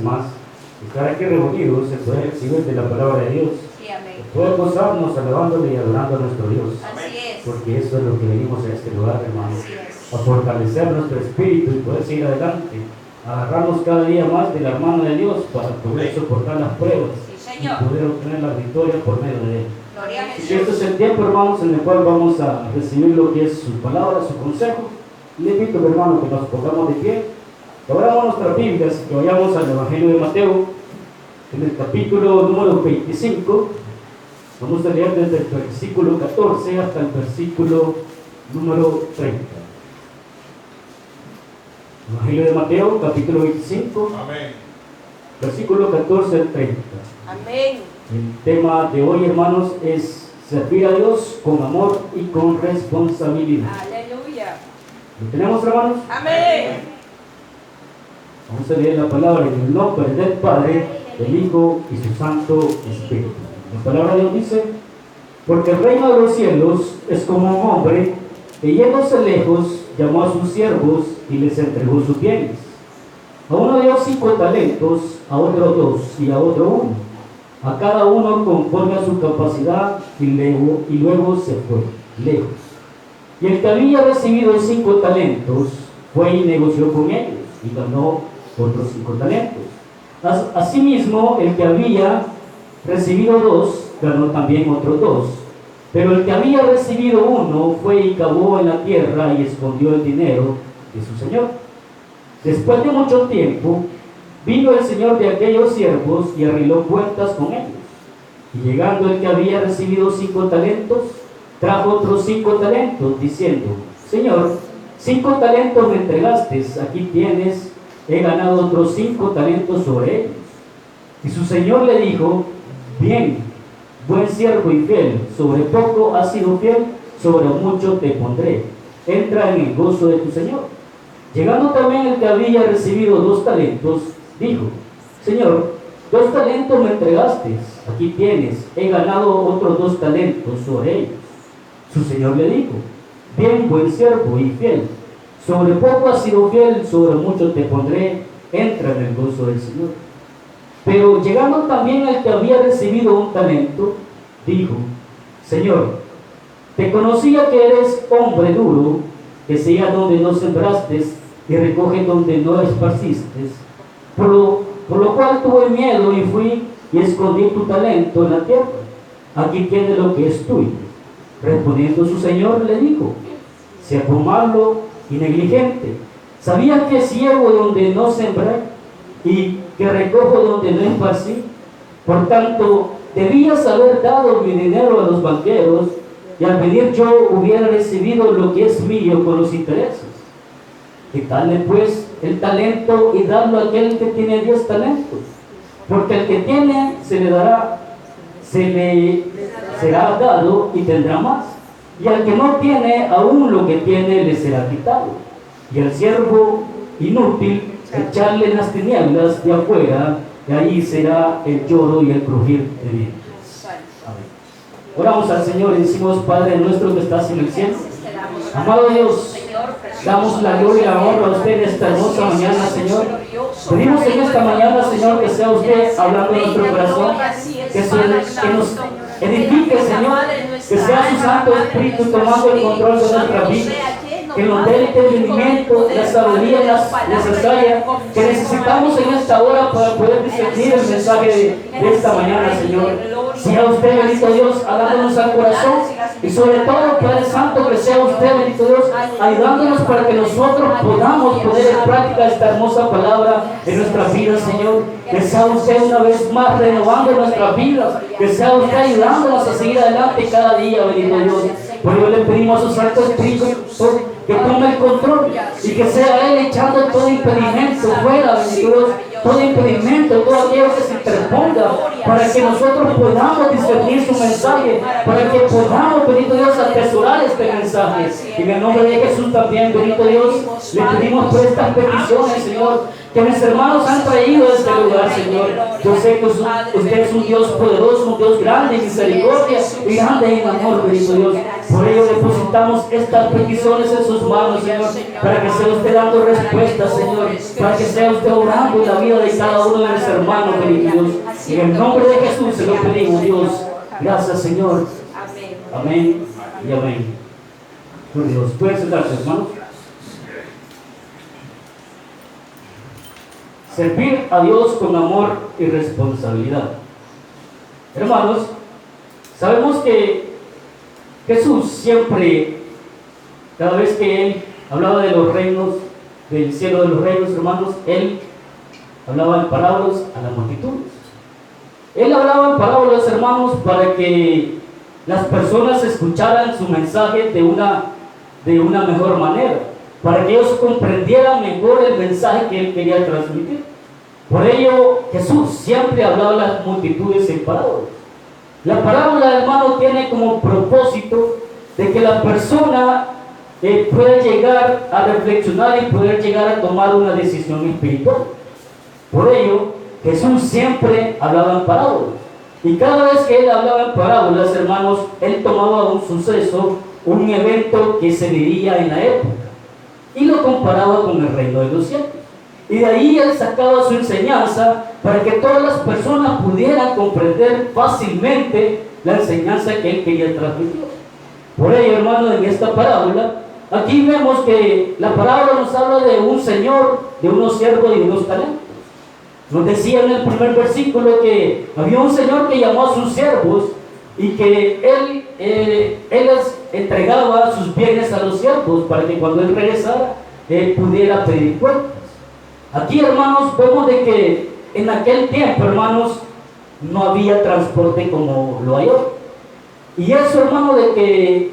vez más estar aquí reunidos en poder recibir de la palabra de Dios, Sí, amén. poder gozarnos alabándole y adorando a nuestro Dios, Así es. porque eso es lo que venimos a este lugar, hermanos, Así es. a fortalecer nuestro espíritu y poder seguir adelante, a agarrarnos cada día más de la mano de Dios para poder soportar las pruebas Sí, y Señor. poder obtener la victoria por medio de Él. Gloria a Y Jesús. este es el tiempo, hermanos, en el cual vamos a recibir lo que es su palabra, su consejo. Le invito, mi hermano, que nos pongamos de pie, que abramos nuestras Biblias, que vayamos al Evangelio de Mateo, en el capítulo número 25. Vamos a leer desde el versículo 14 hasta el versículo número 30. Evangelio de Mateo, capítulo 25, Amén. versículo 14 al 30. Amén. El tema de hoy, hermanos, es servir a Dios con amor y con responsabilidad. Aleluya. ¿Lo tenemos, hermanos? Amén. Vamos a leer la palabra en el nombre del Padre, del Hijo y su Santo Espíritu. La palabra de Dios dice: porque el reino de los cielos es como un hombre que, yéndose lejos, llamó a sus siervos y les entregó sus bienes. A uno dio 5 talentos, a otro 2 y a otro 1, a cada uno conforme a su capacidad, y luego se fue lejos. Y el que había recibido 5 talentos fue y negoció con ellos y ganó otros 5 talentos. Asimismo, el que había recibido 2 ganó también otros 2. Pero el que había recibido 1 fue y cavó en la tierra y escondió el dinero de su señor. Después de mucho tiempo, vino el señor de aquellos siervos y arregló cuentas con ellos. Y llegando el que había recibido 5 talentos, trajo otros 5 talentos, diciendo: Señor, 5 talentos me entregaste, aquí tienes, he ganado otros 5 talentos sobre ellos. Y su señor le dijo: bien, buen siervo y fiel, sobre poco has sido fiel, sobre mucho te pondré, entra en el gozo de tu señor. Llegando también el que había recibido 2 talentos, dijo: Señor, 2 talentos me entregaste, aquí tienes, he ganado otros 2 talentos sobre ellos. Su señor le dijo: bien, buen siervo y fiel, sobre poco has sido fiel, sobre mucho te pondré, entra en el gozo del Señor. Pero llegando también el que había recibido 1 talento, dijo: Señor, te conocía que eres hombre duro, que siega donde no sembraste y recoge donde no esparciste, por lo cual tuve miedo y fui y escondí tu talento en la tierra. Aquí tienes lo que es tuyo. Respondiendo su señor le dijo: siervo malo y negligente, ¿sabías que ciego donde no sembré y que recojo donde no esparcí? Por tanto, debías haber dado mi dinero a los banqueros, y al venir yo hubiera recibido lo que es mío con los intereses. Quitarle pues el talento y darlo a aquel que tiene 10 talentos, porque al que tiene se le será dado y tendrá más, y al que no tiene, aún lo que tiene le será quitado. Y al siervo inútil echarle en las tinieblas de afuera, y ahí será el lloro y el crujir de dientes. Amén. Oramos al Señor y decimos: Padre nuestro que estás en el cielo, amado Dios, damos la gloria y la honra a usted en esta hermosa mañana, Señor. Pedimos en esta mañana, Señor, que sea usted hablando en nuestro corazón, que nos edifique, Señor, que sea su Santo Espíritu tomando el control de nuestra vida, que nos dé el entendimiento, la sabiduría necesaria que necesitamos en esta hora para poder discernir el mensaje de esta mañana, Señor. Sea usted, bendito Dios, hablándonos al corazón, y sobre todo, Padre Santo, que sea usted, bendito Dios, ayudándonos para que nosotros podamos poner en práctica esta hermosa palabra en nuestras vidas, Señor. Que sea usted una vez más renovando nuestras vidas, que sea usted ayudándonos a seguir adelante cada día, bendito Dios. Por ello le pedimos a su Santo Espíritu que tome el control y que sea Él echando todo impedimento fuera, bendito Dios, todo impedimento, todo aquello que se interponga, para que nosotros podamos discernir su mensaje, para que podamos, bendito Dios, atesorar este mensaje. Y en el nombre de Jesús también, bendito Dios, le pedimos por estas peticiones, Señor, que mis hermanos han traído a este lugar, Señor. Yo sé que usted es un Dios poderoso, un Dios grande en misericordia y grande en amor, bendito Dios. Por ello depositamos estas peticiones en sus manos, Señor, para que sea usted dando respuestas, Señor, para que sea usted obrando en la vida de cada uno de mis hermanos, bendito Dios. En el nombre de Jesús se lo pedimos, Dios. Gracias, Señor. Amén y amén. Gloria a Dios. Pueden sentarse, hermanos. Servir a Dios con amor y responsabilidad. Hermanos, sabemos que Jesús siempre, cada vez que Él hablaba de los reinos, del cielo de los reinos, hermanos, Él hablaba en parábolas a las multitudes. Él hablaba en parábolas, hermanos, para que las personas escucharan su mensaje de una mejor manera, para que ellos comprendieran mejor el mensaje que Él quería transmitir. Por ello, Jesús siempre hablaba a las multitudes en parábolas. La parábola, hermano, tiene como propósito de que la persona pueda llegar a reflexionar y poder llegar a tomar una decisión espiritual. Por ello, Jesús siempre hablaba en parábolas. Y cada vez que Él hablaba en parábolas, hermanos, Él tomaba un suceso, un evento que se vivía en la época, y lo comparaba con el reino de los cielos. Y de ahí Él sacaba su enseñanza para que todas las personas pudieran comprender fácilmente la enseñanza que Él quería transmitir. Por ello, hermano, en esta parábola, aquí vemos que la parábola nos habla de un señor, de unos siervos y unos talentos. Nos decía en el primer versículo que había un señor que llamó a sus siervos y que él les entregaba sus bienes a los siervos para que cuando él regresara, pudiera pedir cuentas. Aquí, hermanos, vemos de que en aquel tiempo, hermanos, no había transporte como lo hay hoy. Y eso, hermano, de que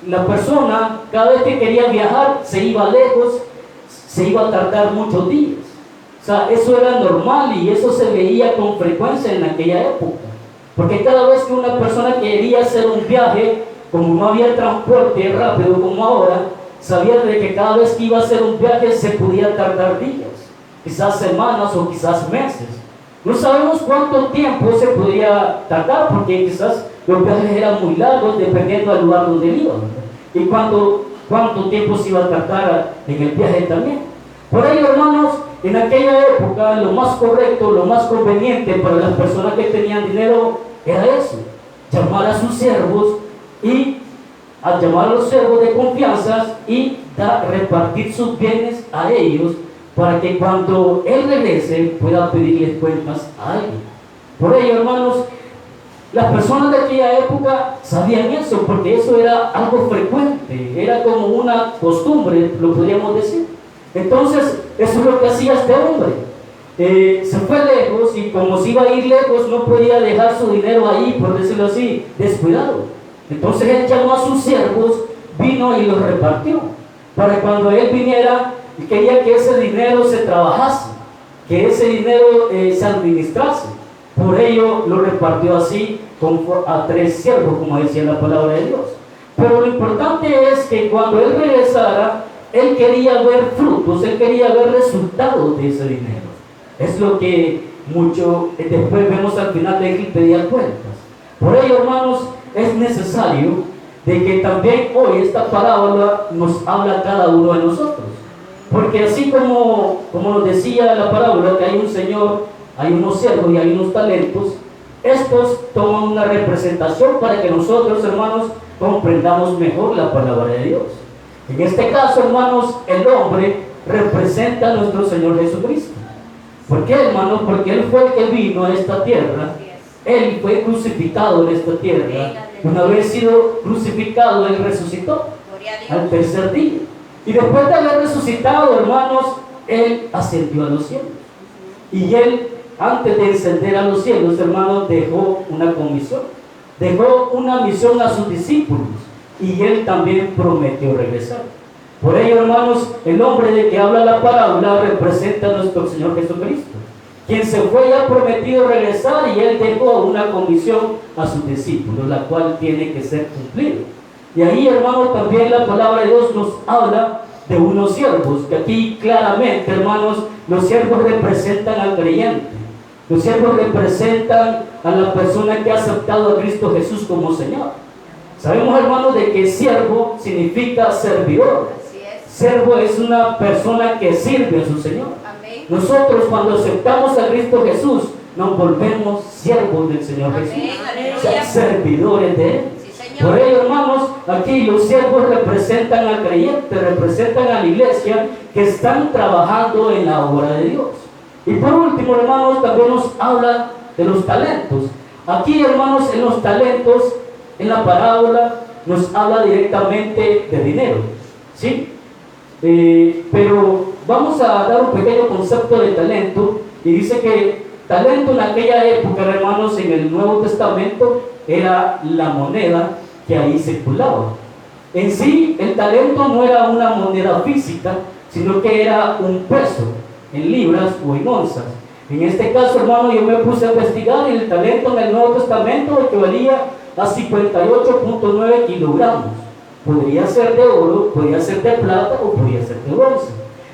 la persona, cada vez que quería viajar, se iba lejos, se iba a tardar muchos días. O sea, eso era normal y eso se veía con frecuencia en aquella época. Porque cada vez que una persona quería hacer un viaje, como no había transporte rápido como ahora, sabía de que cada vez que iba a hacer un viaje se podía tardar días, quizás semanas o quizás meses. No sabemos cuánto tiempo se podría tardar, porque quizás los viajes eran muy largos dependiendo del lugar donde iban. Y cuánto tiempo se iba a tardar en el viaje también. Por ello, hermanos, en aquella época lo más correcto, lo más conveniente para las personas que tenían dinero era eso: llamar a sus siervos, y al llamar a los siervos de confianza y repartir sus bienes a ellos, para que cuando él regrese pueda pedirles cuentas a alguien. Por ello, hermanos, las personas de aquella época sabían eso, porque eso era algo frecuente, era como una costumbre, lo podríamos decir. Entonces, eso es lo que hacía este hombre. Se fue lejos, y como se iba a ir lejos, no podía dejar su dinero ahí, por decirlo así, descuidado. Entonces él llamó a sus siervos, vino y los repartió, para cuando él viniera, quería que ese dinero se trabajase, que ese dinero se administrase. Por ello lo repartió así a 3 siervos, como decía la palabra de Dios. Pero lo importante es que cuando él regresara, él quería ver frutos, él quería ver resultados de ese dinero. Es lo que después vemos al final de que él pedía cuentas. Por ello, hermanos, es necesario de que también hoy esta parábola nos habla a cada uno de nosotros. Porque así como nos decía la parábola, que hay un señor, hay unos siervos y hay unos talentos, estos toman una representación para que nosotros, hermanos, comprendamos mejor la palabra de Dios. En este caso, hermanos, el hombre representa a nuestro Señor Jesucristo. ¿Por qué, hermanos? Porque Él fue el que vino a esta tierra. Él fue crucificado en esta tierra. Una vez sido crucificado, Él resucitó al tercer día. Y después de haber resucitado, hermanos, Él ascendió a los cielos. Y Él, antes de ascender a los cielos, hermanos, dejó una comisión. Dejó una misión a sus discípulos. Y Él también prometió regresar. Por ello, hermanos, el hombre de que habla la parábola representa a nuestro Señor Jesucristo, quien se fue y ha prometido regresar, y Él dejó una comisión a sus discípulos, la cual tiene que ser cumplida. Y ahí, hermanos, también la palabra de Dios nos habla de unos siervos, que aquí claramente, hermanos, los siervos representan al creyente. Los siervos representan a la persona que ha aceptado a Cristo Jesús como Señor. Sabemos, hermanos, de que siervo significa servidor. Así es. Siervo es una persona que sirve a su Señor. Amén. Nosotros, cuando aceptamos a Cristo Jesús, nos volvemos siervos del Señor Amén. Jesús. O Aleluya. sea, servidores de Él. Sí, Señor. Por ello, hermanos, aquí los siervos representan al creyente, representan a la iglesia que están trabajando en la obra de Dios. Y por último, hermanos, también nos habla de los talentos. Aquí, hermanos, en los talentos, en la parábola, nos habla directamente de dinero, ¿sí? Pero vamos a dar un pequeño concepto de talento, y dice que talento en aquella época, hermanos, en el Nuevo Testamento, era la moneda que ahí circulaba. En sí, el talento no era una moneda física, sino que era un peso, en libras o en onzas. En este caso, hermano, yo me puse a investigar, y el talento en el Nuevo Testamento equivalía a 58.9 kilogramos. Podría ser de oro, podría ser de plata o podría ser de bronce.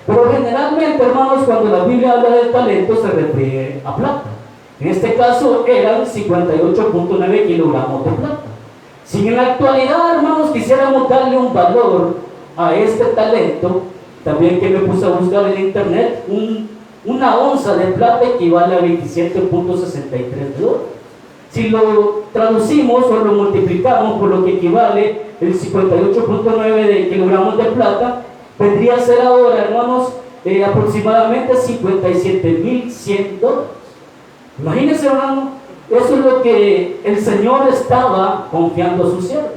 Pero generalmente, hermanos, cuando la Biblia habla del talento se refiere a plata. En este caso eran 58.9 kilogramos de plata. Si en la actualidad, hermanos, quisiéramos darle un valor a este talento, también que me puse a buscar en internet, una onza de plata equivale a 27.63 dólares. Si lo traducimos o lo multiplicamos por lo que equivale el 58.9 de kilogramos de plata, vendría a ser ahora, hermanos, aproximadamente 57.100 dólares. Imagínense, hermano, eso es lo que el Señor estaba confiando a sus siervos.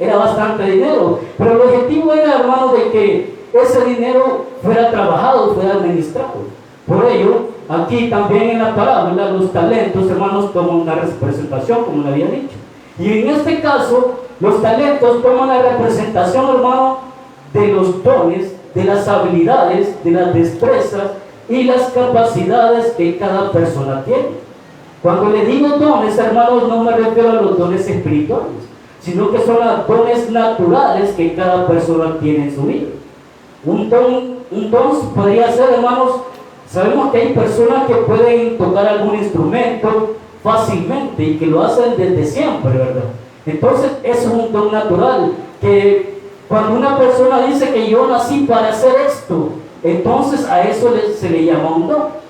Era bastante dinero, pero el objetivo era, hermano, de que ese dinero fuera trabajado, fuera administrado. Por ello, aquí también en la parábola, los talentos, hermanos, toman una representación, como le había dicho. Y en este caso, los talentos toman la representación, hermano, de los dones, de las habilidades, de las destrezas y las capacidades que cada persona tiene. Cuando le digo dones, hermanos, no me refiero a los dones espirituales, sino que son los dones naturales que cada persona tiene en su vida. Un don podría ser, hermanos, sabemos que hay personas que pueden tocar algún instrumento fácilmente y que lo hacen desde siempre, ¿verdad? Entonces, eso es un don natural, que cuando una persona dice que yo nací para hacer esto, entonces a eso se le llama un don.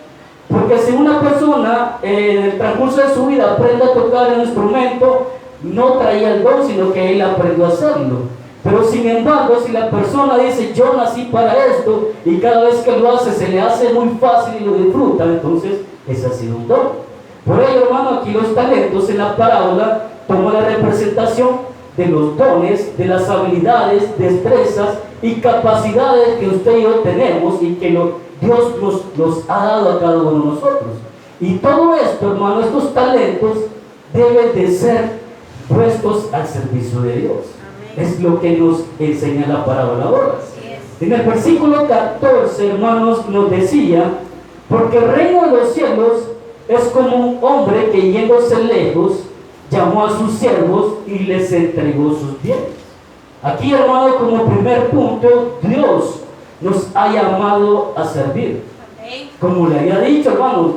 Porque si una persona en el transcurso de su vida aprende a tocar un instrumento, no traía el don, sino que él aprendió a hacerlo. Pero sin embargo, si la persona dice yo nací para esto, y cada vez que lo hace se le hace muy fácil y lo disfruta, entonces ese ha sido un don. Por ello, hermano, aquí los talentos en la parábola toman la representación de los dones, de las habilidades, destrezas y capacidades que usted y yo tenemos, y que Dios nos ha dado a cada uno de nosotros. Y todo esto, hermano, estos talentos deben de ser puestos al servicio de Dios. Amén. Es lo que nos enseña la parábola ahora. En el versículo 14, hermanos, nos decía: porque el reino de los cielos es como un hombre que, yéndose lejos, llamó a sus siervos y les entregó sus bienes. Aquí, hermano, como primer punto, Dios nos ha llamado a servir. Amén. Como le había dicho, hermanos,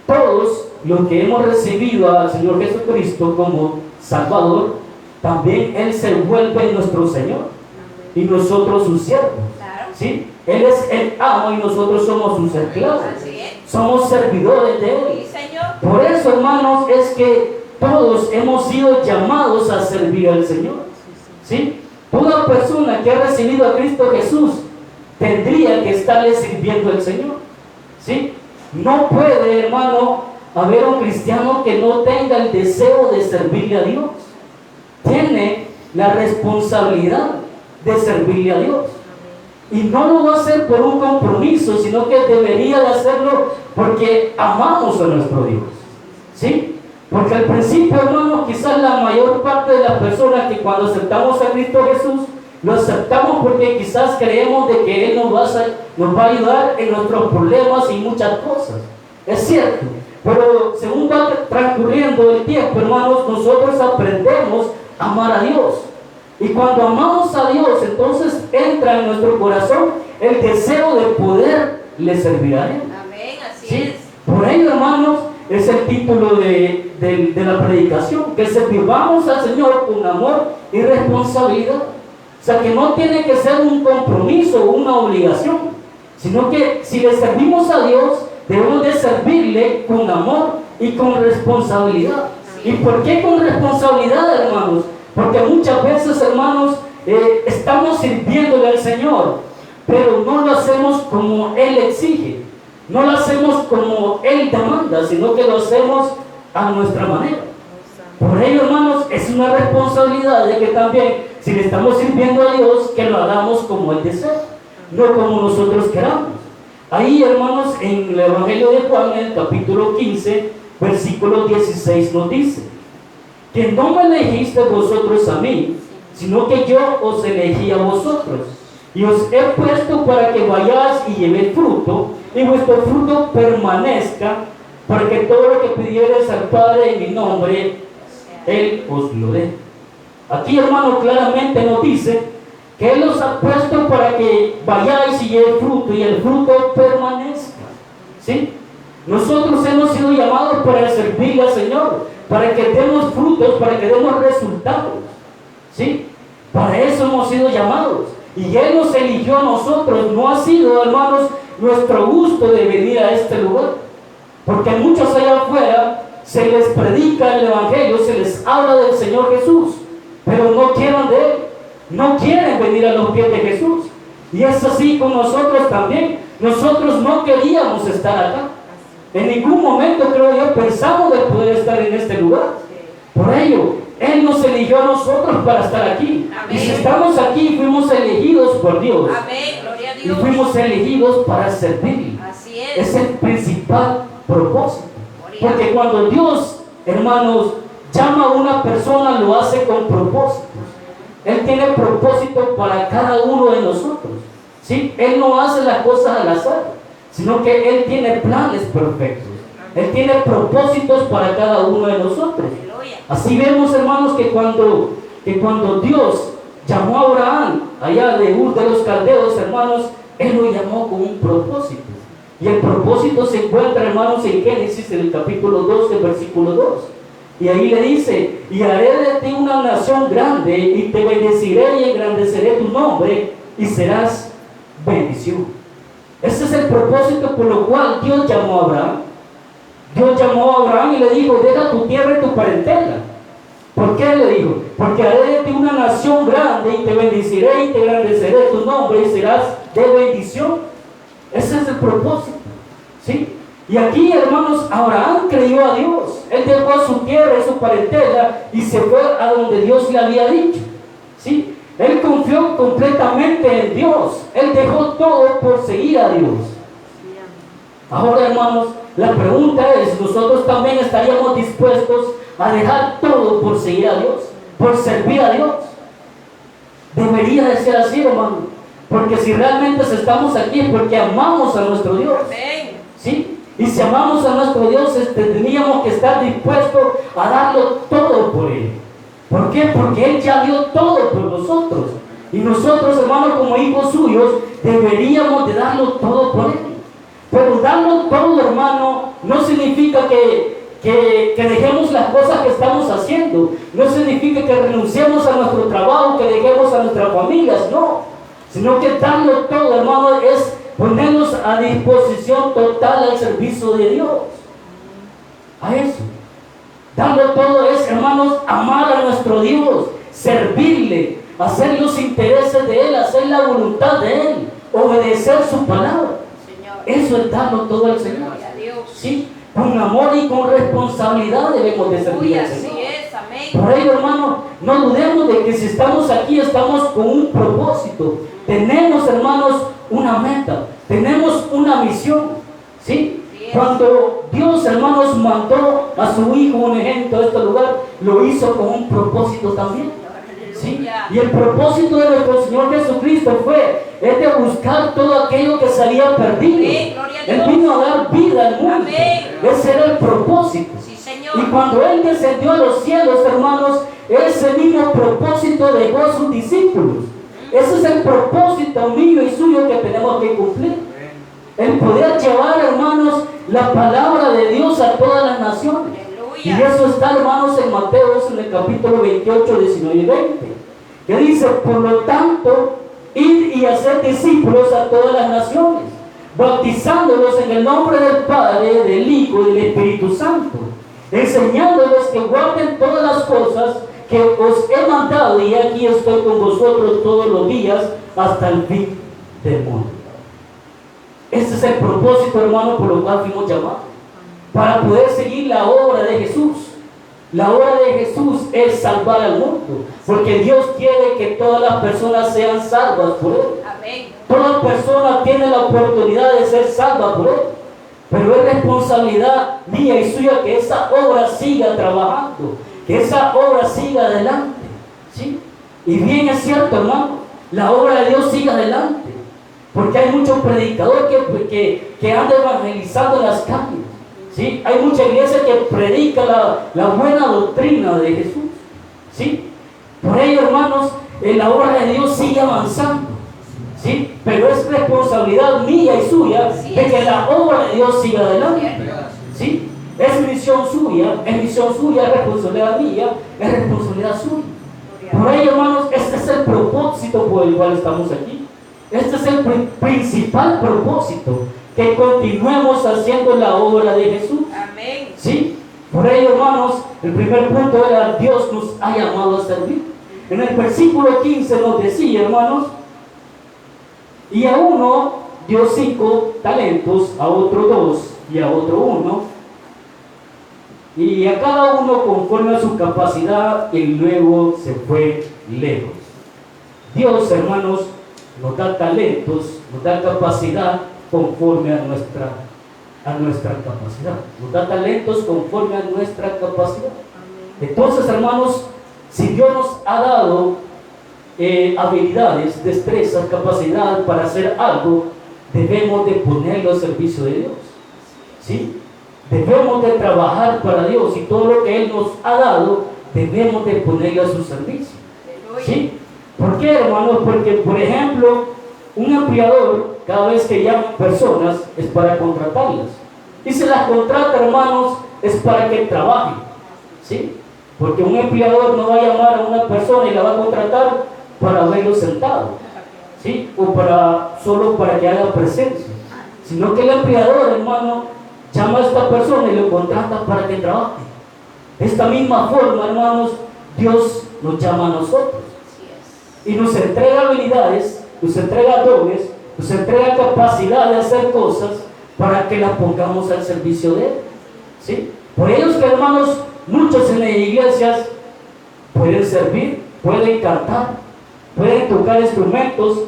todos los que hemos recibido al Señor Jesucristo como Salvador, también Él se vuelve nuestro Señor. Amén. Y nosotros sus siervos. Claro. ¿Sí? Él es el amo y nosotros somos sus esclavos. Somos servidores de Él. Sí, Señor. Por eso, hermanos, es que todos hemos sido llamados a servir al Señor. ¿Sí? Toda persona que ha recibido a Cristo Jesús tendría que estarle sirviendo al Señor. ¿Sí? No puede, hermano, haber un cristiano que no tenga el deseo de servirle a Dios. Tiene la responsabilidad de servirle a Dios. Y no lo va a hacer por un compromiso, sino que debería de hacerlo porque amamos a nuestro Dios. ¿Sí? Porque al principio, hermano, quizás la mayor parte de las personas que cuando aceptamos a Cristo Jesús, lo aceptamos porque quizás creemos de que Él nos va a ayudar en nuestros problemas y muchas cosas. Es cierto. Pero según va transcurriendo el tiempo, hermanos, nosotros aprendemos a amar a Dios. Y cuando amamos a Dios, entonces entra en nuestro corazón el deseo de poderle servir a Él. Amén, así ¿sí? Es. Por ello, hermanos, es el título de la predicación, que sirvamos al Señor con amor y responsabilidad. O sea, que no tiene que ser un compromiso o una obligación, sino que si le servimos a Dios, debemos de servirle con amor y con responsabilidad. ¿Y por qué con responsabilidad, hermanos? Porque muchas veces, hermanos, estamos sirviéndole al Señor, pero no lo hacemos como Él exige, no lo hacemos como Él demanda, sino que lo hacemos a nuestra manera. Por ello, hermanos, es una responsabilidad de que también, si le estamos sirviendo a Dios, que lo hagamos como Él desea, no como nosotros queramos. Ahí, hermanos, en el Evangelio de Juan, en el capítulo 15, versículo 16, nos dice: que no me elegiste vosotros a mí, sino que yo os elegí a vosotros, y os he puesto para que vayáis y llevéis fruto, y vuestro fruto permanezca, para que todo lo que pidiereis al Padre en mi nombre, Él os lo dé. Aquí, hermano, claramente nos dice que Él os ha puesto para que vayáis y llevéis fruto, y el fruto permanezca. ¿Sí? Nosotros hemos sido llamados para servirle al Señor, para que demos frutos, para que demos resultados. ¿Sí? Para eso hemos sido llamados. Y Él nos eligió a nosotros. No ha sido, hermanos, nuestro gusto de venir a este lugar. Porque muchos allá afuera se les predica el Evangelio, se les habla del Señor Jesús, pero no quieren de Él. No quieren venir a los pies de Jesús. Y es así con nosotros también. Nosotros no queríamos estar acá. En ningún momento, creo yo, pensamos de poder estar en este lugar. Por ello, Él nos eligió a nosotros para estar aquí. Amén. Y si estamos aquí, fuimos elegidos por Dios. Amén, gloria a Y Dios. fuimos elegidos para servir. Así es. Es el principal propósito. Porque cuando Dios, hermanos, llama a una persona, lo hace con propósitos. Él tiene propósito para cada uno de nosotros. ¿Sí? Él no hace las cosas al azar, sino que Él tiene planes perfectos. Él tiene propósitos para cada uno de nosotros. Así vemos, hermanos, que cuando Dios llamó a Abraham allá de Ur de los Caldeos, hermanos, Él lo llamó con un propósito. Y el propósito se encuentra, hermanos, en Génesis, en el capítulo 12, versículo 2. Y ahí le dice: y haré de ti una nación grande, y te bendeciré y engrandeceré tu nombre, y serás bendición. Ese es el propósito por lo cual Dios llamó a Abraham. Dios llamó a Abraham y le dijo: deja tu tierra y tu parentela. ¿Por qué le dijo? Porque haré de ti una nación grande, y te bendeciré y te engrandeceré tu nombre, y serás de bendición. Ese es el propósito. ¿Sí? Y aquí, hermanos, Abraham creyó a Dios. Él dejó su tierra y su parentela y se fue a donde Dios le había dicho. ¿Sí? Él confió completamente en Dios. Él dejó todo por seguir a Dios. Ahora, hermanos, la pregunta es: ¿nosotros también estaríamos dispuestos a dejar todo por seguir a Dios? ¿Por servir a Dios? Debería de ser así, hermano. Porque si realmente estamos aquí es porque amamos a nuestro Dios. ¿Sí? Y si amamos a nuestro Dios, tendríamos que estar dispuestos a darlo todo por Él. ¿Por qué? Porque Él ya dio todo por nosotros. Y nosotros, hermanos, como hijos suyos, deberíamos de darlo todo por Él. Pero darlo todo, hermano, no significa que dejemos las cosas que estamos haciendo. No significa que renunciemos a nuestro trabajo, que dejemos a nuestras familias, no. Sino que darlo todo, hermano, es ponernos a disposición total al servicio de Dios. A eso. Darlo todo es, hermanos, amar a nuestro Dios, servirle, hacer los intereses de Él, hacer la voluntad de Él, obedecer su palabra. Señor. Eso es darlo todo al Señor. ¿Sí? Con amor y con responsabilidad debemos de servir al Señor. Así es, amén. Por ello, hermano, no dudemos de que si estamos aquí, estamos con un propósito. Tenemos, hermanos, una meta. Tenemos una misión. ¿Sí? Cuando Dios, hermanos, mandó a su Hijo un ejemplo a este lugar, lo hizo con un propósito también. ¿Sí? Y el propósito de nuestro Señor Jesucristo es de buscar todo aquello que se había perdido. Él vino a dar vida al mundo. Ese era el propósito. Y cuando Él descendió a los cielos, hermanos, ese mismo propósito dejó a sus discípulos. Ese es el propósito mío y suyo que tenemos que cumplir. El poder llevar, hermanos, la palabra de Dios a todas las Y eso está, hermanos, en Mateo, en el capítulo 28, 19 y 20, que dice: por lo tanto, id y hacer discípulos a todas las naciones, bautizándolos en el nombre del Padre, del Hijo y del Espíritu Santo, enseñándoles que guarden todas las cosas que os he mandado, y aquí estoy con vosotros todos los días hasta el fin del mundo. Este es el propósito, hermano, por lo cual fuimos llamados, para poder seguir la obra de Jesús. La obra de Jesús es salvar al mundo, porque Dios quiere que todas las personas sean salvas por Él. Amén. Toda persona tiene la oportunidad de ser salva por Él, pero es responsabilidad mía y suya que esa obra siga trabajando, que esa obra siga adelante, ¿sí? Y bien es cierto, hermano, la obra de Dios sigue adelante, porque hay muchos predicadores que andan evangelizando en las calles, ¿sí? Hay mucha iglesia que predica la buena doctrina de Jesús, ¿sí? Por ello, hermanos, la obra de Dios sigue avanzando, ¿sí? Pero es responsabilidad mía y suya de que la obra de Dios siga adelante, ¿sí? Es misión suya, es responsabilidad mía, es responsabilidad suya. Por ello, hermanos, este es el propósito por el cual estamos aquí. Este es el principal propósito, que continuemos haciendo la obra de Jesús. Amén. ¿Sí? Por ello, hermanos, el primer punto era: Dios nos ha llamado a servir. En el versículo 15 nos decía, hermanos: y a uno dio 5 talentos, a otro 2 y a otro 1, y a cada uno conforme a su capacidad, y luego se fue lejos. Dios, hermanos, nos da talentos, nos da capacidad conforme a nuestra capacidad. Nos da talentos conforme a nuestra capacidad. Entonces, hermanos, si Dios nos ha dado habilidades, destrezas, capacidad para hacer algo, debemos de ponerlo al servicio de Dios, ¿sí? Debemos de trabajar para Dios, y todo lo que Él nos ha dado debemos de ponerlo a su servicio, ¿sí? ¿Por qué, hermanos? Porque, por ejemplo, un empleador, cada vez que llama personas, es para contratarlas, y si las contrata, hermanos, es para que trabajen, ¿sí? Porque un empleador no va a llamar a una persona y la va a contratar para verlo sentado, ¿sí? O solo para que haga presencia, sino que el empleador, hermano, llama a esta persona y lo contrata para que trabaje. De esta misma forma, hermanos, Dios nos llama a nosotros y nos entrega habilidades, nos entrega dones, nos entrega capacidad de hacer cosas para que las pongamos al servicio de Él, ¿sí? Por ello es que, hermanos, muchos en las iglesias pueden servir, pueden cantar, pueden tocar instrumentos,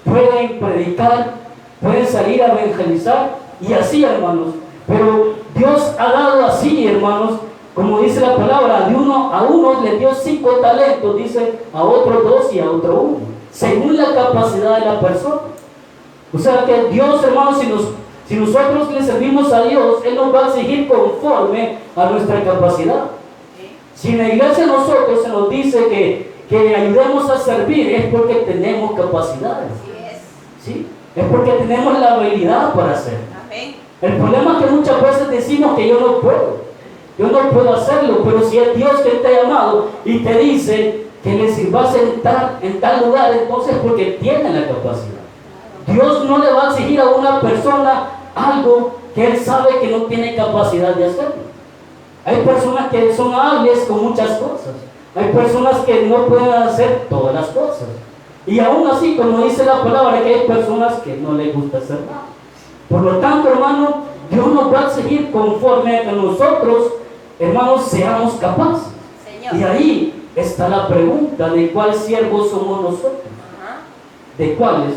pueden predicar, pueden salir a evangelizar, y así, hermanos. Pero Dios ha dado así, hermanos, como dice la palabra: a unos le dio 5 talentos, dice, a otros 2 y a otro 1, según la capacidad de la persona. O sea que Dios, hermanos, si nosotros le servimos a Dios, Él nos va a exigir conforme a nuestra capacidad. Si en la iglesia nosotros se nos dice que ayudemos a servir, es porque tenemos capacidades, ¿sí? Es porque tenemos la habilidad para hacer. Amén. El problema es que muchas veces decimos que yo no puedo hacerlo, pero si es Dios que te ha llamado y te dice que le sirvas en tal lugar, entonces porque tiene la capacidad. Dios no le va a exigir a una persona algo que Él sabe que no tiene capacidad de hacerlo. Hay personas que son hábiles con muchas cosas, hay personas que no pueden hacer todas las cosas, y aún así, como dice la palabra, que hay personas que no les gusta hacer nada. Por lo tanto, hermano, Dios nos va a exigir conforme a que nosotros, hermanos, seamos capaces. Señor. Y ahí está la pregunta: ¿de cuál siervo somos nosotros? ¿De cuáles?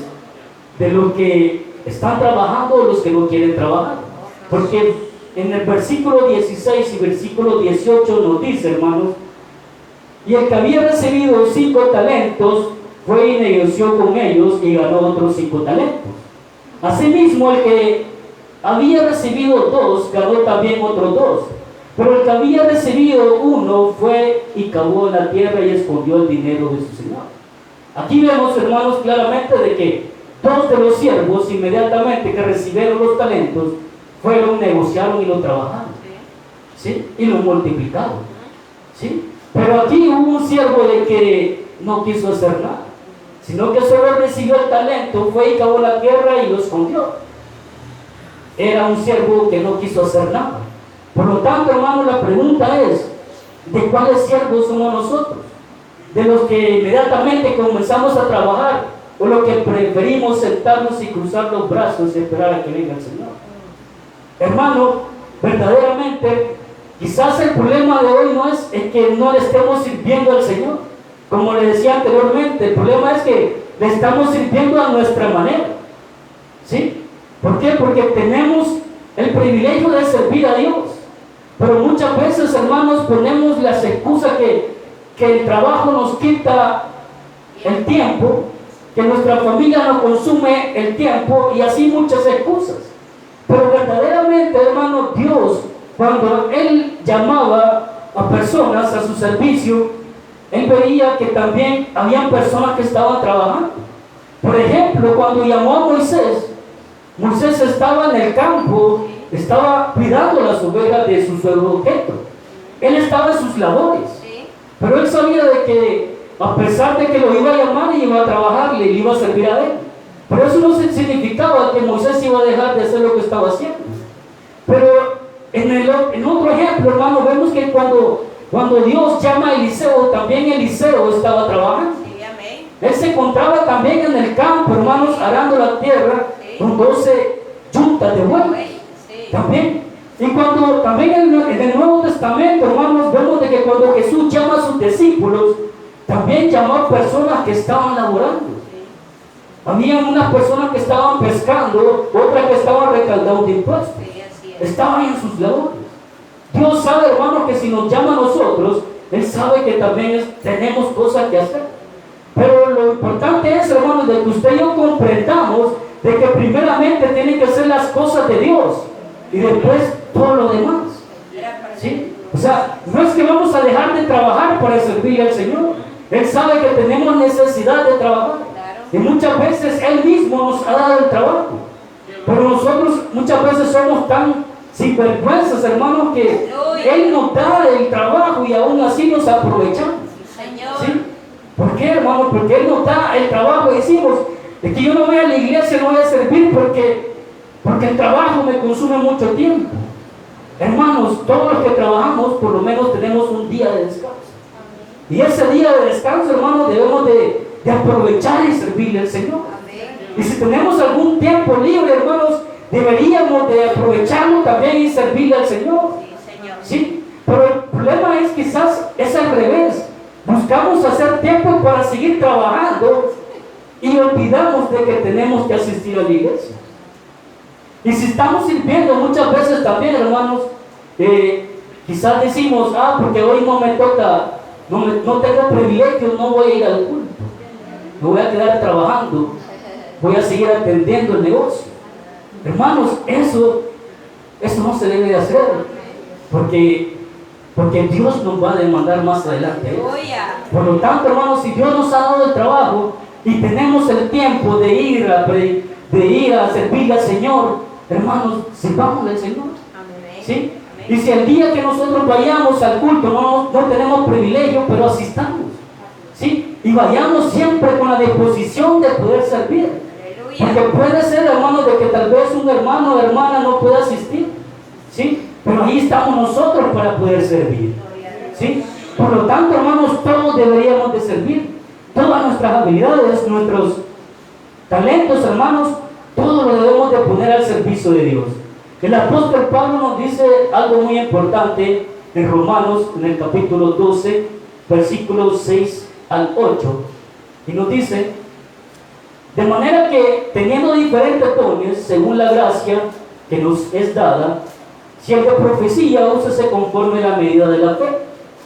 ¿De los que están trabajando o los que no quieren trabajar? Porque en el versículo 16 y versículo 18 nos dice, hermanos: y el que había recibido 5 talentos fue y negoció con ellos y ganó otros 5 talentos. Asimismo, el que había recibido 2 ganó también otros 2. Pero el que había recibido 1 fue y cavó en la tierra y escondió el dinero de su señor. Aquí vemos, hermanos, claramente de que 2 de los siervos, inmediatamente que recibieron los talentos, fueron, negociaron y lo trabajaron. ¿sí? Y lo multiplicado, ¿sí? Pero aquí hubo un siervo de que no quiso hacer nada, sino que solo recibió el talento, fue y cavó la tierra y lo escondió. Era un siervo que no quiso hacer nada. Por lo tanto, hermano, la pregunta es, ¿de cuáles siervos somos nosotros? ¿De los que inmediatamente comenzamos a trabajar o los que preferimos sentarnos y cruzar los brazos y esperar a que venga el Señor? Hermano, verdaderamente, quizás el problema de hoy no es el que no le estemos sirviendo al Señor. Como le decía anteriormente, el problema es que le estamos sirviendo a nuestra manera, ¿sí? ¿Por qué? Porque tenemos el privilegio de servir a Dios. Pero muchas veces, hermanos, ponemos las excusas que el trabajo nos quita el tiempo, que nuestra familia nos consume el tiempo y así muchas excusas. Pero verdaderamente, hermano, Dios, cuando Él llamaba a personas a su servicio, Él veía que también habían personas que estaban trabajando. Por ejemplo, cuando llamó a Moisés, Moisés estaba en el campo, estaba cuidando las ovejas de su suegro Jetro. Él estaba en sus labores, pero él sabía de que a pesar de que lo iba a llamar y iba a trabajar, le iba a servir a él. Pero eso no significaba que Moisés iba a dejar de hacer lo que estaba haciendo. Pero en otro ejemplo, hermano, vemos que cuando Dios llama a Eliseo, también Eliseo estaba trabajando. Él se encontraba también en el campo, hermanos, arando la tierra con 12 yuntas de bueyes. También. Y cuando también en el Nuevo Testamento, hermanos, vemos de que cuando Jesús llama a sus discípulos, también llamó a personas que estaban laborando. Había unas personas que estaban pescando, otras que estaban recaudando impuestos. Estaban en sus labores. Dios sabe, hermanos, que si nos llama a nosotros, Él sabe que también tenemos cosas que hacer. Pero lo importante es, hermanos, de que usted y yo comprendamos de que primeramente tienen que ser las cosas de Dios y después todo lo demás, ¿sí? O sea, no es que vamos a dejar de trabajar para servir al Señor. Él sabe que tenemos necesidad de trabajar y muchas veces Él mismo nos ha dado el trabajo, pero nosotros muchas veces somos tan sinvergüenzas, hermanos, que Él nos da el trabajo y aún así nos aprovechamos, ¿sí? ¿Por qué, hermano? Porque Él nos da el trabajo y decimos, es que yo no voy a la iglesia, no voy a servir porque el trabajo me consume mucho tiempo. Hermanos, todos los que trabajamos por lo menos tenemos un día de descanso. Y ese día de descanso, hermanos, debemos de aprovechar y servirle al Señor. Y si tenemos algún tiempo libre, hermanos, deberíamos de aprovecharlo también y servirle al Señor. ¿Sí? Pero el problema es quizás es al revés. Buscamos hacer tiempo para seguir trabajando y olvidamos de que tenemos que asistir a la iglesia. Y si estamos sirviendo muchas veces también, hermanos, quizás decimos, porque hoy no me toca, no tengo privilegio, no voy a ir al culto, me voy a quedar trabajando, voy a seguir atendiendo el negocio. Hermanos, eso no se debe de hacer, porque Dios nos va a demandar más adelante. Por lo tanto, hermanos, si Dios nos ha dado el trabajo y tenemos el tiempo de ir a servir al Señor, hermanos, sirvamos al Señor. ¿Sí? Y si el día que nosotros vayamos al culto no tenemos privilegio, pero asistamos, ¿sí? Y vayamos siempre con la disposición de poder servir. Porque puede ser, hermanos, de que tal vez un hermano o hermana no pueda asistir, ¿sí? Pero ahí estamos nosotros para poder servir, ¿sí? Por lo tanto, hermanos, todos deberíamos de servir. Todas nuestras habilidades, nuestros talentos, hermanos, todo lo debemos de poner al servicio de Dios. El apóstol Pablo nos dice algo muy importante en Romanos, en el capítulo 12, versículos 6 al 8, y nos dice: de manera que, teniendo diferentes dones, según la gracia que nos es dada, si el de profecía, úsese conforme a la medida de la fe,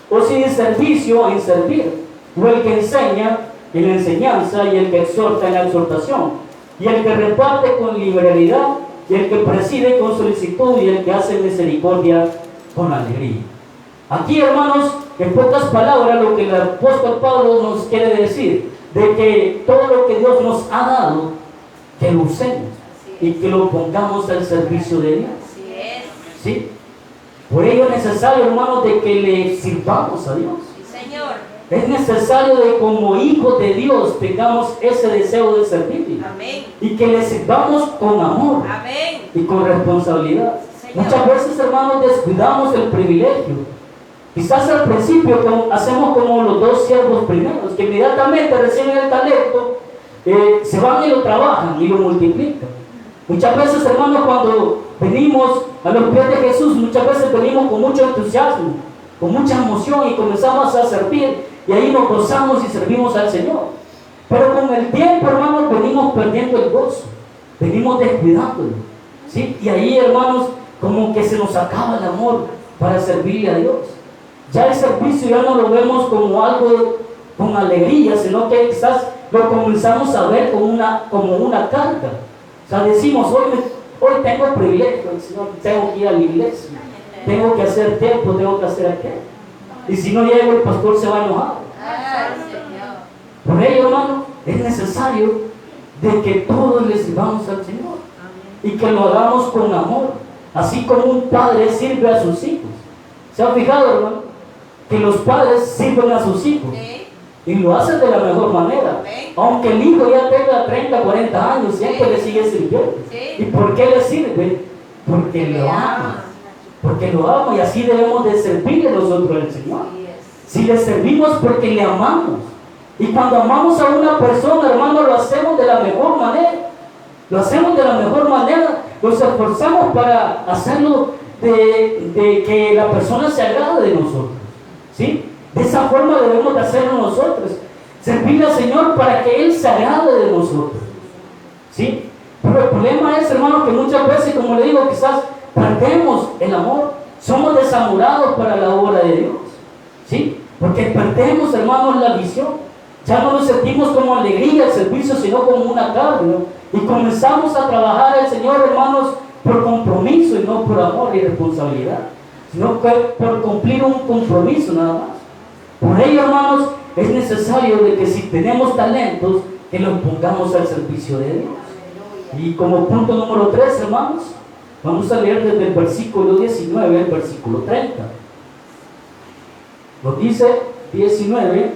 o si de servicio, en servir, o el que enseña, en la enseñanza, y el que exhorta, en la exhortación, y el que reparte con liberalidad, y el que preside con solicitud, y el que hace misericordia con alegría. Aquí, hermanos, en pocas palabras, lo que el apóstol Pablo nos quiere decir, de que todo lo que Dios nos ha dado, que lo usemos y que lo pongamos al servicio de Dios. ¿Sí? Por ello es necesario, hermanos, de que le sirvamos a Dios. Sí, Señor. Es necesario de como hijos de Dios tengamos ese deseo de servirle. Amén. Y que le sirvamos con amor Amén. y con responsabilidad. Señor. Muchas veces, hermanos, descuidamos el privilegio. Quizás al principio hacemos como los dos siervos primeros, que inmediatamente reciben el talento, se van y lo trabajan y lo multiplican. Muchas veces, hermanos, cuando venimos a los pies de Jesús, muchas veces venimos con mucho entusiasmo, con mucha emoción y comenzamos a servir y ahí nos gozamos y servimos al Señor. Pero con el tiempo, hermanos, venimos perdiendo el gozo, venimos descuidándolo, ¿sí? Y ahí, hermanos, como que se nos acaba el amor para servirle a Dios. Ya el servicio ya no lo vemos como algo con alegría, sino que quizás lo comenzamos a ver como una carga. O sea, decimos, hoy tengo el privilegio, Señor, tengo que ir a la iglesia, tengo que hacer tiempo, tengo que hacer aquello. Y si no llego, el pastor se va a enojar. Por ello, hermano, es necesario de que todos le sirvamos al Señor y que lo hagamos con amor, así como un padre sirve a sus hijos. ¿Se han fijado, hermano? Que los padres sirven a sus hijos y lo hacen de la mejor manera. Aunque el hijo ya tenga 30, 40 años, siempre le sigue sirviendo. ¿Y por qué le sirve? Porque lo ama. Porque lo ama, y así debemos de servirle nosotros al Señor. Si le servimos porque le amamos. Y cuando amamos a una persona, hermano, lo hacemos de la mejor manera. Lo hacemos de la mejor manera. Nos esforzamos para hacerlo de que la persona se agrade de nosotros. ¿Sí? De esa forma debemos de hacerlo nosotros. Servirle al Señor para que Él se agrade de nosotros. ¿Sí? Pero el problema es, hermano, que muchas veces, como le digo, quizás perdemos el amor. Somos desamorados para la obra de Dios. ¿Sí? Porque perdemos, hermanos, la visión. Ya no nos sentimos como alegría el servicio, sino como una carga, ¿no? Y comenzamos a trabajar al Señor, hermanos, por compromiso y no por amor y responsabilidad, sino que por cumplir un compromiso nada más. Por ello, hermanos, es necesario de que si tenemos talentos, que los pongamos al servicio de Dios. Y como punto número 3, hermanos, vamos a leer desde el versículo 19 al versículo 30. Nos dice 19,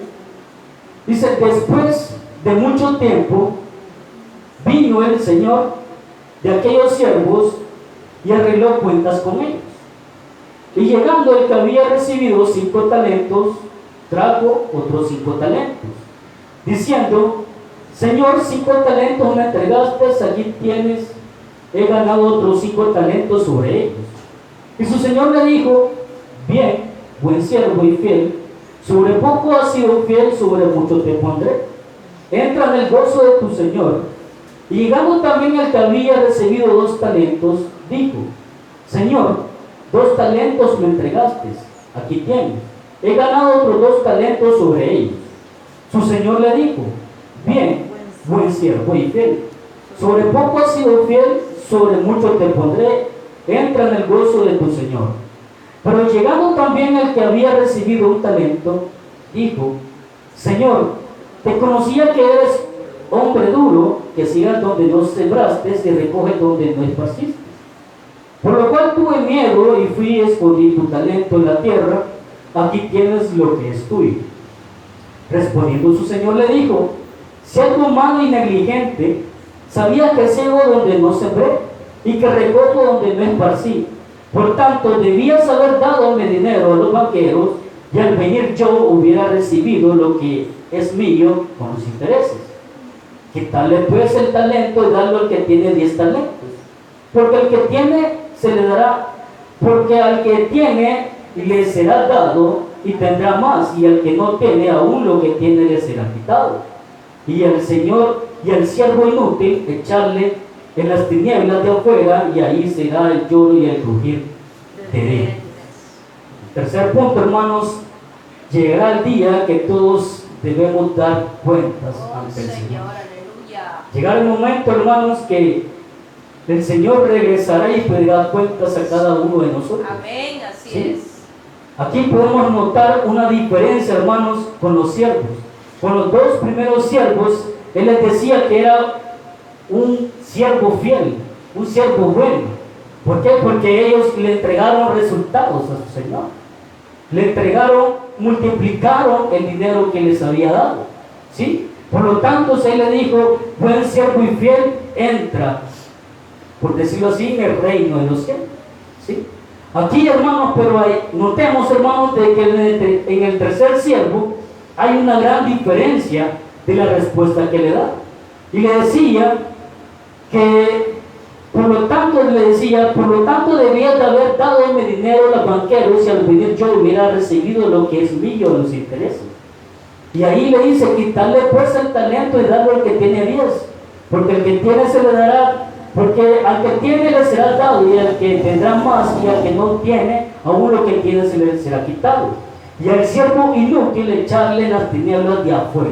dice: después de mucho tiempo vino el Señor de aquellos siervos y arregló cuentas con ellos. Y llegando el que había recibido 5 talentos, trajo otros 5 talentos, diciendo: Señor, 5 talentos me entregaste, aquí tienes, he ganado otros 5 talentos sobre ellos. Y su Señor le dijo: bien, buen siervo y fiel, sobre poco has sido fiel, sobre mucho te pondré. Entra en el gozo de tu Señor. Y llegando también el que había recibido 2 talentos, dijo: Señor, 2 talentos me entregaste, aquí tienes, he ganado otros 2 talentos sobre ellos. Su Señor le dijo: bien, buen siervo y fiel, sobre poco has sido fiel, sobre mucho te pondré, entra en el gozo de tu Señor. Pero llegando también el que había recibido 1 talento, dijo: Señor, te conocía que eres hombre duro, que sigas donde no sembraste y recoge donde no esparciste. Por lo cual tuve miedo y fui y escondí tu talento en la tierra, aquí tienes lo que es tuyo. Respondiendo su Señor le dijo: siervo malo y negligente, sabía que ciego donde no sembré y que recojo donde no esparcí. Por tanto, debías haber dado mi dinero a los banqueros, y al venir yo hubiera recibido lo que es mío con los intereses. Quitarle pues el talento y darlo al que tiene 10 talentos. Porque al que tiene se le dará, porque al que tiene le será dado y tendrá más, y al que no tiene, aún lo que tiene le será quitado. Y al Señor y al siervo inútil echarle en las tinieblas de afuera, y ahí será el lloro y el crujir de dientes. Tercer punto, hermanos: llegará el día que todos debemos dar cuentas ante el Señor. Llegará el momento, hermanos, que el Señor regresará y pedirá cuentas a cada uno de nosotros. Amén, así ¿Sí? es. Aquí podemos notar una diferencia, hermanos, con los siervos. Con los 2 primeros siervos, Él les decía que era un siervo fiel, un siervo bueno. ¿Por qué? Porque ellos le entregaron resultados a su Señor. Le entregaron, multiplicaron el dinero que les había dado. ¿Sí? Por lo tanto, se le dijo, buen siervo y fiel, entra, por decirlo así, en el reino de los cielos. ¿Sí? Aquí, hermanos, pero notemos, hermanos, de que en el tercer siervo hay una gran diferencia de la respuesta que le da. Y le decía que, por lo tanto debías de haber dado mi dinero a los banqueros y al venir yo hubiera recibido lo que es mío de los intereses. Y ahí le dice, quitarle pues el talento y darle al que tiene 10, porque el que tiene se le dará, porque al que tiene le será dado, y al que tendrá más, y al que no tiene, aún lo que tiene se le será quitado. Y al siervo inútil echarle las tinieblas de afuera.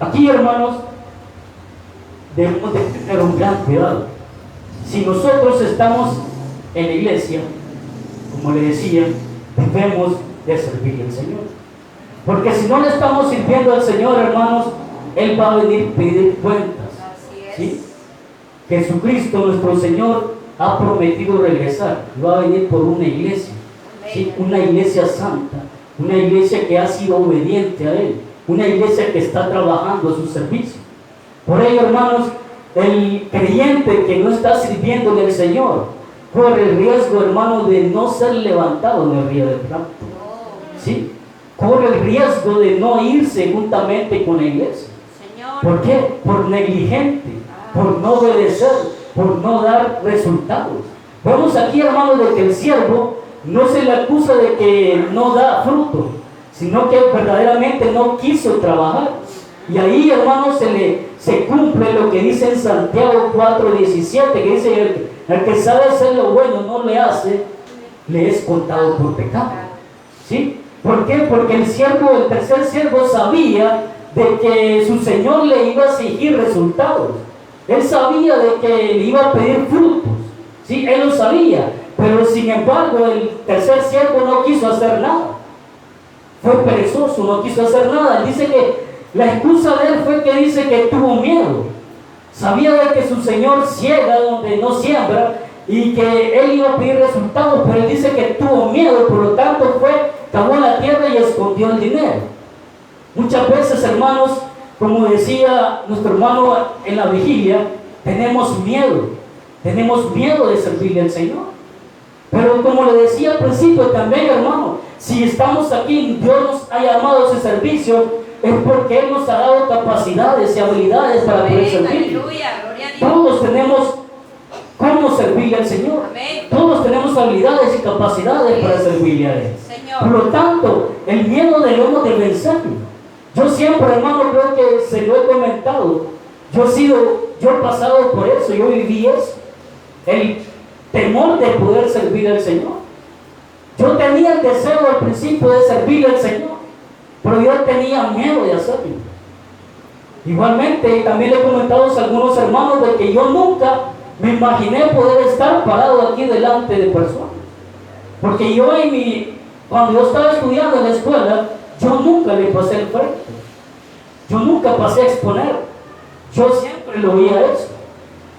Aquí, hermanos, debemos de tener un gran cuidado. Si nosotros estamos en la iglesia, como le decía, debemos de servir al Señor. Porque si no le estamos sirviendo al Señor, hermanos, Él va a venir a pedir cuentas. ¿Sí? Jesucristo, nuestro Señor, ha prometido regresar. Va a venir por una iglesia. ¿Sí? Una iglesia santa. Una iglesia que ha sido obediente a Él. Una iglesia que está trabajando a su servicio. Por ello, hermanos, el creyente que no está sirviéndole al Señor corre el riesgo, hermano, de no ser levantado en el río del rapto. ¿Sí? Corre el riesgo de no irse juntamente con la iglesia. ¿Por qué? Por negligente, por no obedecer, por no dar resultados. Vemos aquí, hermanos, de que el siervo no se le acusa de que no da fruto, sino que verdaderamente no quiso trabajar. Y ahí, hermanos, se cumple lo que dice en Santiago 4:17, que dice, el que sabe hacer lo bueno no le hace, le es contado por pecado. ¿Sí? ¿Por qué? Porque el tercer siervo sabía de que su Señor le iba a exigir resultados. Él sabía de que le iba a pedir frutos. ¿Sí? Él lo sabía. Pero sin embargo, el tercer siervo no quiso hacer nada. Fue perezoso, no quiso hacer nada. Él dice que la excusa de él fue que dice que tuvo miedo. Sabía de que su Señor ciega donde no siembra y que él iba a pedir resultados, pero él dice que tuvo miedo, por lo tanto cavó la tierra y escondió el dinero. Muchas veces, hermanos, como decía nuestro hermano en la vigilia, tenemos miedo de servirle al Señor. Pero como le decía al principio también, hermano, si estamos aquí, Dios nos ha llamado a ese servicio, es porque Él nos ha dado capacidades y habilidades para poder servir. Todos tenemos cómo servirle al Señor. Todos tenemos habilidades y capacidades para servirle a Él. Por lo tanto, el miedo debemos de vencerlo. Yo siempre, hermano, creo que se lo he comentado. Yo he pasado por eso, yo viví eso. El temor de poder servir al Señor. Yo tenía el deseo al principio de servirle al Señor, pero yo tenía miedo de hacerlo. Igualmente, también le he comentado a algunos hermanos de que yo nunca me imaginé poder estar parado aquí delante de personas. Porque cuando yo estaba estudiando en la escuela, yo nunca le pasé el frente. Yo nunca pasé a exponer. Yo siempre lo veía eso.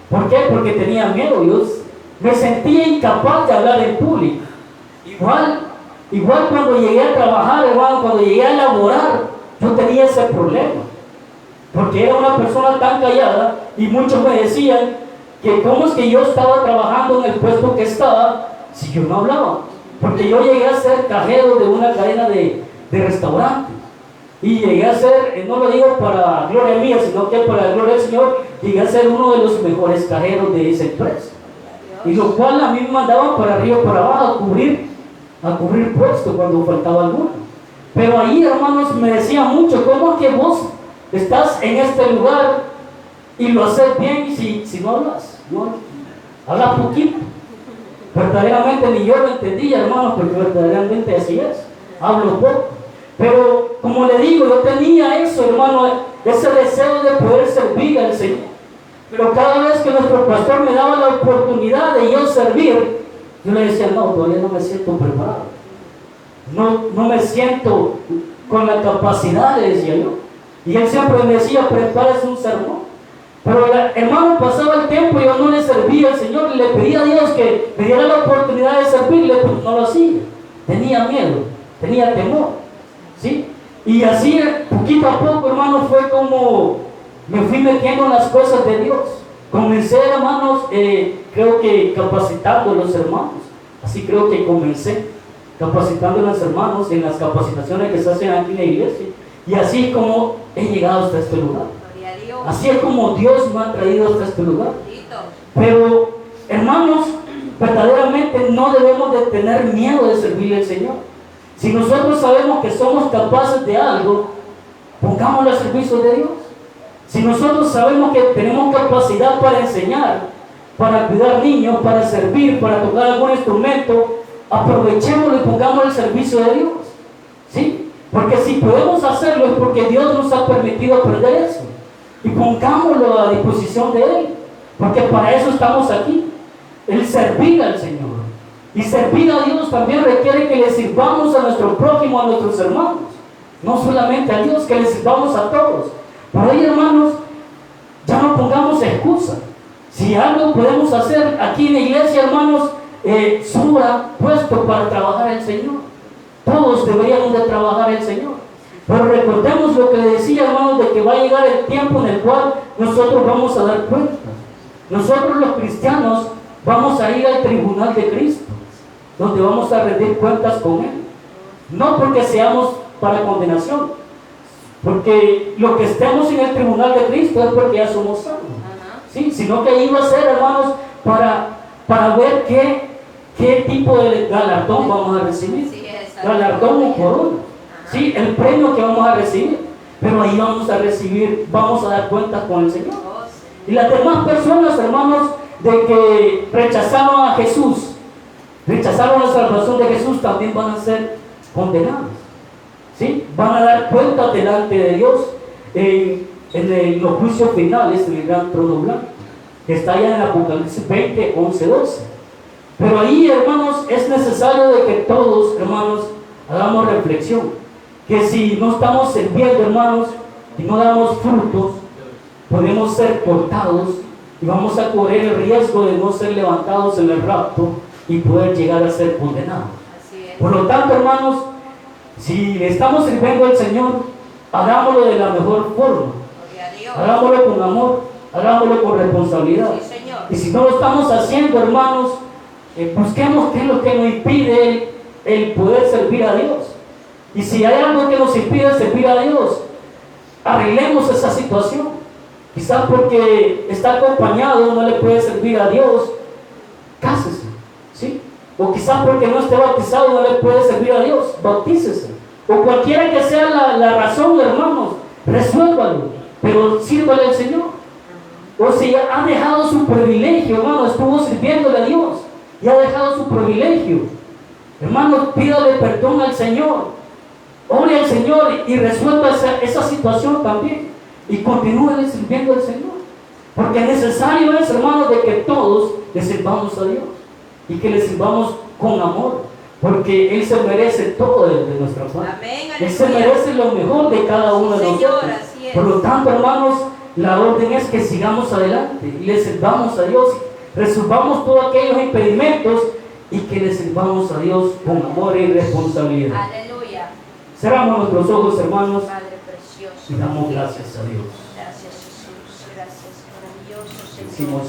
¿Por qué? Porque tenía miedo. Yo me sentía incapaz de hablar en público. Igual cuando llegué a trabajar, hermano, cuando llegué a laborar, yo tenía ese problema. Porque era una persona tan callada y muchos me decían que cómo es que yo estaba trabajando en el puesto que estaba si yo no hablaba. Porque yo llegué a ser cajero de una cadena de restaurantes. Y llegué a ser, no lo digo para gloria mía, sino que para la gloria del Señor, llegué a ser uno de los mejores cajeros de esa empresa. Y lo cual a mí me mandaban para arriba y para abajo a cubrir puestos cuando faltaba alguno. Pero ahí, hermanos, me decían mucho, ¿cómo es que vos estás en este lugar y lo haces bien si no hablas? Hablas poquito. Verdaderamente ni yo lo entendía, hermanos, porque verdaderamente así es. Hablo poco. Pero como le digo, yo tenía eso, hermano, ese deseo de poder servir al Señor. Pero cada vez que nuestro pastor me daba la oportunidad de yo servir, yo le decía, no, todavía no me siento preparado. No me siento con la capacidad, le decía yo. Y él siempre me decía, prepárese un sermón. Pero el hermano pasaba el tiempo y yo no le servía al Señor, y le pedía a Dios que me diera la oportunidad de servirle, pero no lo hacía. Tenía miedo, tenía temor, ¿sí? Y así, poquito a poco, hermano, fue como me fui metiendo en las cosas de Dios. Comencé, hermanos, creo que capacitando a los hermanos. Así creo que comencé capacitando a los hermanos en las capacitaciones que se hacen aquí en la iglesia. Y así es como he llegado hasta este lugar. Así es como Dios me ha traído hasta este lugar. Pero, hermanos, verdaderamente no debemos de tener miedo de servirle al Señor. Si nosotros sabemos que somos capaces de algo, pongámoslo al servicio de Dios. Si nosotros sabemos que tenemos capacidad para enseñar, para cuidar niños, para servir, para tocar algún instrumento, aprovechémoslo y pongámoslo al servicio de Dios. ¿Sí? Porque si podemos hacerlo es porque Dios nos ha permitido aprender eso. Y pongámoslo a disposición de Él. Porque para eso estamos aquí. El servir al Señor. Y servir a Dios también requiere que le sirvamos a nuestro prójimo, a nuestros hermanos. No solamente a Dios, que le sirvamos a todos. Por ahí, hermanos, ya no pongamos excusa. Si algo podemos hacer aquí en la iglesia, hermanos, sobra puesto para trabajar el Señor. Todos deberíamos de trabajar el Señor. Pero recordemos lo que le decía, hermanos, de que va a llegar el tiempo en el cual nosotros vamos a dar cuenta. Nosotros los cristianos vamos a ir al tribunal de Cristo, donde vamos a rendir cuentas con Él. No porque seamos para condenación, porque lo que estemos en el tribunal de Cristo es porque ya somos salvos. ¿Sí? Sino que ahí va a ser, hermanos, para ver qué tipo de galardón vamos a recibir. Galardón o corona. ¿Sí? El premio que vamos a recibir. Pero ahí vamos a recibir, vamos a dar cuentas con el Señor. Y las demás personas, hermanos, de que rechazaron a Jesús, rechazaron la salvación de Jesús, también van a ser condenados. ¿Sí? Van a dar cuenta delante de Dios en los juicios finales, en el gran trono blanco, que está allá en Apocalipsis 20, 11, 12. Pero ahí, hermanos, es necesario de que todos, hermanos, hagamos reflexión. Que si no estamos sirviendo, hermanos, y no damos frutos, podemos ser cortados y vamos a correr el riesgo de no ser levantados en el rapto y poder llegar a ser condenados. Por lo tanto, hermanos, si le estamos sirviendo al Señor, hagámoslo de la mejor forma. Hagámoslo con amor, hagámoslo con responsabilidad. Y si no lo estamos haciendo, hermanos, busquemos qué es lo que nos impide el poder servir a Dios. Y si hay algo que nos impide servir a Dios, arreglemos esa situación. Quizás porque está acompañado, no le puede servir a Dios, cásese, ¿sí? O quizás porque no esté bautizado, no le puede servir a Dios, bautícese. O cualquiera que sea la razón, hermanos, resuélvalo, pero sírvale al Señor. O si ha dejado su privilegio, hermano, estuvo sirviéndole a Dios y ha dejado su privilegio, hermano, pídale perdón al Señor. Ore al Señor y resuelva esa situación también. Y continúe sirviendo al Señor. Porque necesario es, hermanos, de que todos le sirvamos a Dios. Y que le sirvamos con amor. Porque Él se merece todo de nuestra parte. Él se merece lo mejor de cada uno de nosotros. Por lo tanto, hermanos, la orden es que sigamos adelante. Y le sirvamos a Dios. Resolvamos todos aquellos impedimentos. Y que le sirvamos a Dios con amor y responsabilidad. Cerramos nuestros ojos, hermanos, y damos gracias a Dios. Gracias, Jesús. Gracias, maravilloso Señor. Decimos,